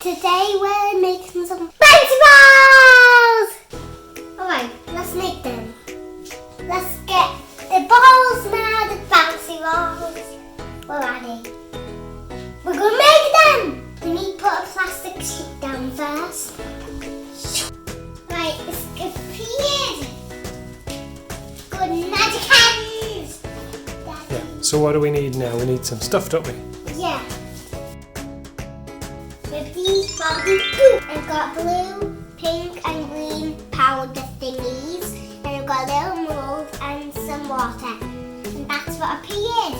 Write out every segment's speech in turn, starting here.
Today we're making some bouncy balls! Alright, let's make them. Let's get the balls now, the bouncy balls. We're ready. We're gonna make them! We need to put a plastic sheet down first. Right, let's get prepared. Good magic hands! Yeah, so what do we need now? We need some stuff, don't we? Yeah. With these bobby poo. I've got blue, pink and green powder thingies. And I've got a little mold and some water. And that's what I appeared.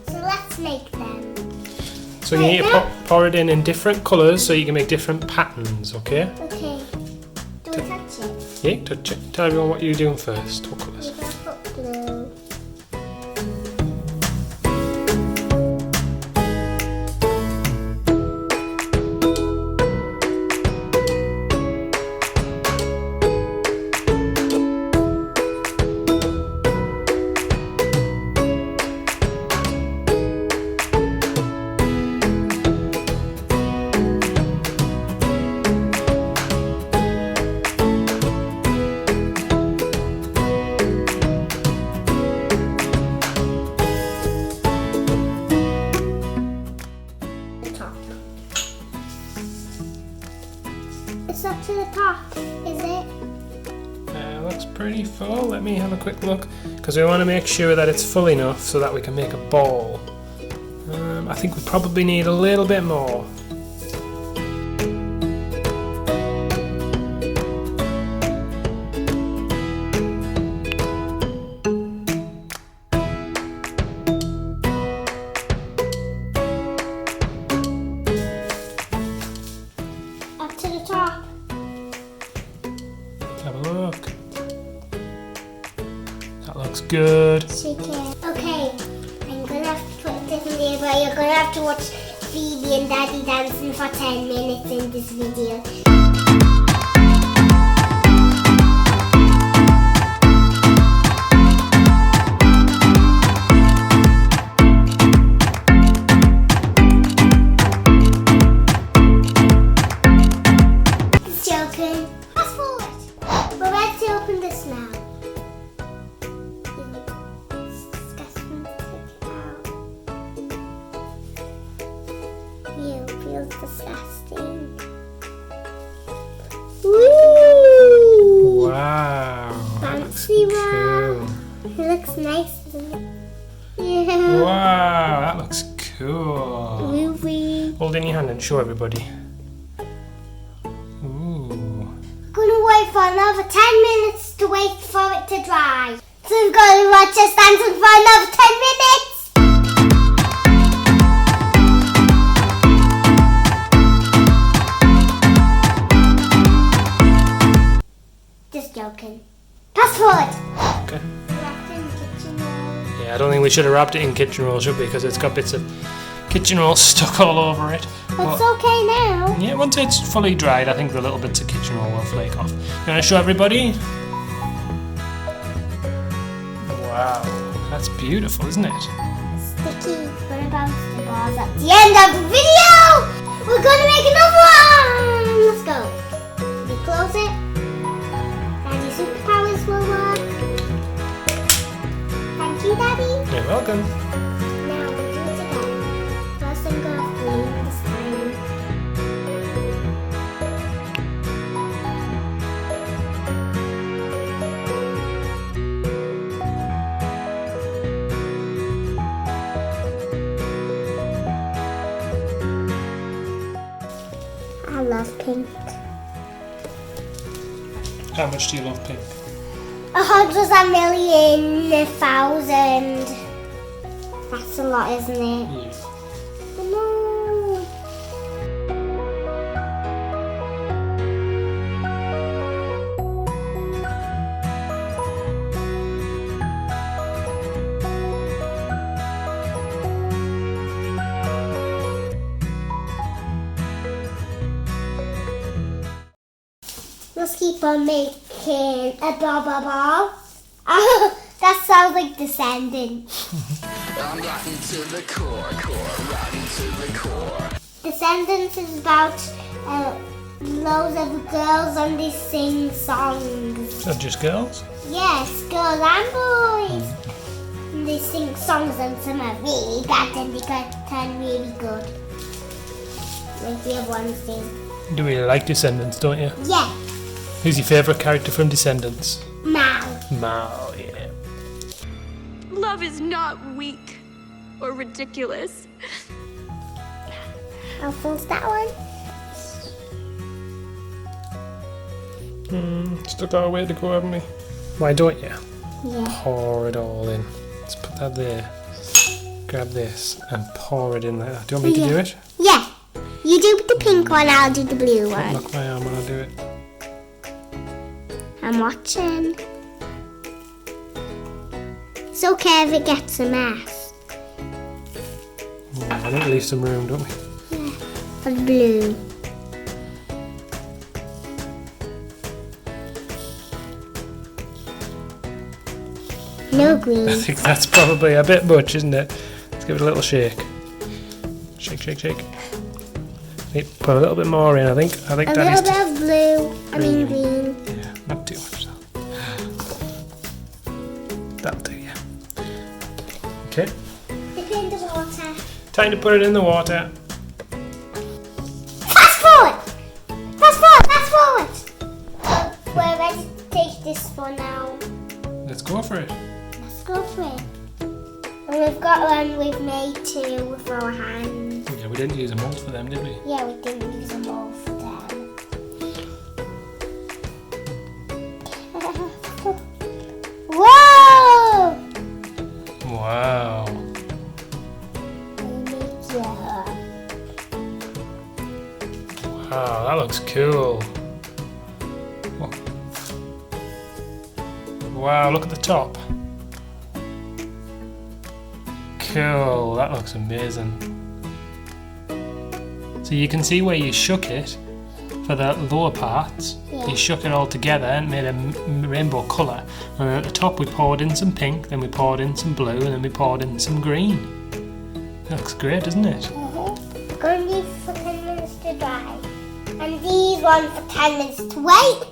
So let's make them. So you need to pour it in different colours so you can make different patterns, okay? Okay. Do we touch it? Yeah, touch it. Tell everyone what you're doing first. What colours? We're going to put blue. It's up to the top, is it? Looks pretty full. Let me have a quick look because we want to make sure that it's full enough so that we can make a ball. I think we probably need a little bit more. Up to the top. Have a look. That looks good. Okay, I'm gonna have to put this in there, but you're gonna have to watch Phoebe and Daddy dancing for 10 minutes in this video. Just joking. Fast forward. We're ready to open this now. Ew, feels disgusting. Woo! Wow. That looks Bouncy cool. ball. It looks nice, doesn't it? Yeah. Wow, that looks cool. Movie. Hold in your hand and show everybody. Ooh. Gonna wait for another 10 minutes to wait for it to dry. So we've got to watch us dancing for another 10 minutes. Just joking. Pass forward. Okay. Wrapped in kitchen roll. Yeah, I don't think we should have wrapped it in kitchen roll, should we? Because it's got bits of kitchen roll stuck all over it. But it's okay now. Yeah, once it's fully dried, I think the little bits of kitchen roll will flake off. You want to show everybody? Wow, that's beautiful, isn't it? Sticky. Gonna bounce the balls at the end of the video. We're gonna make another one. Let's go. We close it. Daddy superpowers will work. Thank you, Daddy. You're welcome. Now we'll do it again. First I'm gonna clean this time. I love pink. How much do you love pink? 100,000,000. That's a lot, isn't it? Yeah. No. Let's keep on making a blah blah blah. That sounds like descending. I'm rotten to the core, rotten to the core. Descendants is about loads of girls and they sing songs. Not just girls? Yes, girls and boys. And they sing songs and some are really bad and they can turn really good. Like the other ones do. You do really like Descendants, don't you? Yeah. Who's your favourite character from Descendants? Mal. Mal, yeah. Love is not weak or ridiculous. Alphonse, that one. Still got a way to go, haven't we? Why don't you? Yeah. Pour it all in. Let's put that there. Grab this and pour it in there. Do you want me to do it? Yeah. You do the pink one, I'll do the blue one. Look my arm when I do it. I'm watching. It's okay if it gets a mess. I think we leave some room, don't we? Yeah. For the blue. No green. I think that's probably a bit much, isn't it? Let's give it a little shake. Shake, shake, shake. Put a little bit more in, I think. A little bit of blue. I mean green. Yeah, not too much. That'll do, yeah. Okay. Dip it in the water. Time to put it in the water. Fast forward! Fast forward! Fast forward! We're ready to take this one now. Let's go for it. Let's go for it. And we've got one we've made too with our hands. Yeah, we didn't use a mold for them, did we? Yeah, we didn't use them all for them. Whoa! Wow. Wow, that looks cool. Wow, look at the top. Cool, that looks amazing. So you can see where you shook it for the lower parts. Yeah. You shook it all together and made a rainbow colour. And at the top we poured in some pink, then we poured in some blue, and then we poured in some green. That looks great, doesn't it? Going to leave for 10 minutes to dry. And these ones for 10 minutes to wait.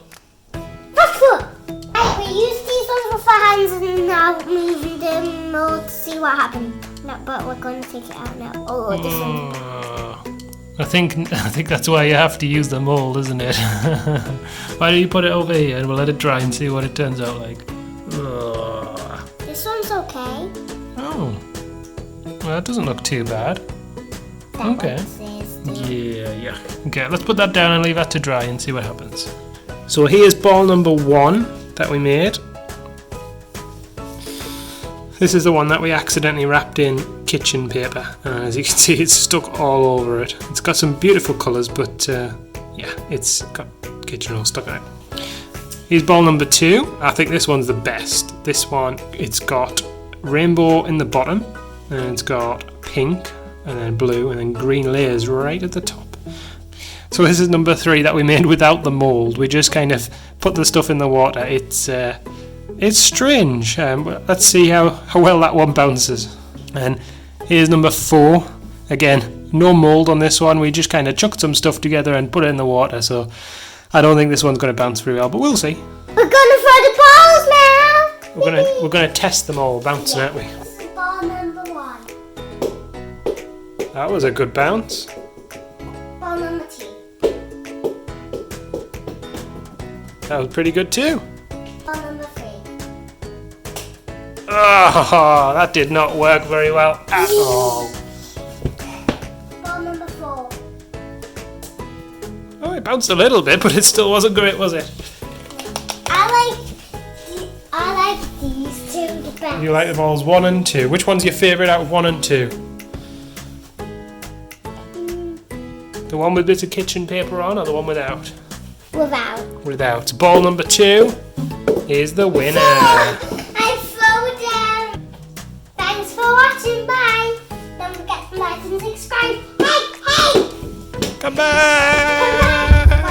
That's good. Right, we use these ones with our hands and now moving them all to see what happens. No, but we're going to take it out now. Oh, this one. I think that's why you have to use the mould, isn't it? Why don't you put it over here and we'll let it dry and see what it turns out like. This one's okay. Oh. Well, it doesn't look too bad. Okay. Yeah. Okay, let's put that down and leave that to dry and see what happens. So here's ball number 1 that we made. This is the one that we accidentally wrapped in kitchen paper. As you can see, it's stuck all over it. It's got some beautiful colours, but yeah, it's got kitchen all stuck on it. Here's ball number 2. I think this one's the best. This one, it's got rainbow in the bottom, and it's got pink, and then blue, and then green layers right at the top. So this is number 3 that we made without the mould. We just kind of put the stuff in the water. It's strange. Let's see how well that one bounces. And here's number 4. Again, no mould on this one. We just kind of chucked some stuff together and put it in the water. So I don't think this one's going to bounce very well, but we'll see. We're going to throw the balls now. We're going to test them all bouncing, aren't we? This is ball number 1. That was a good bounce. Ball number 2. That was pretty good too. Ball number 3. Oh, that did not work very well at all. Ball number 4. Oh, it bounced a little bit, but it still wasn't great, was it? I like these two the best. You like the balls 1 and 2. Which one's your favourite out of 1 and 2? The one with bits of kitchen paper on, or the one without? Without. Ball number 2 is the winner. I throw it down. Thanks for watching. Bye. Don't forget to like and subscribe. Hey! Come back!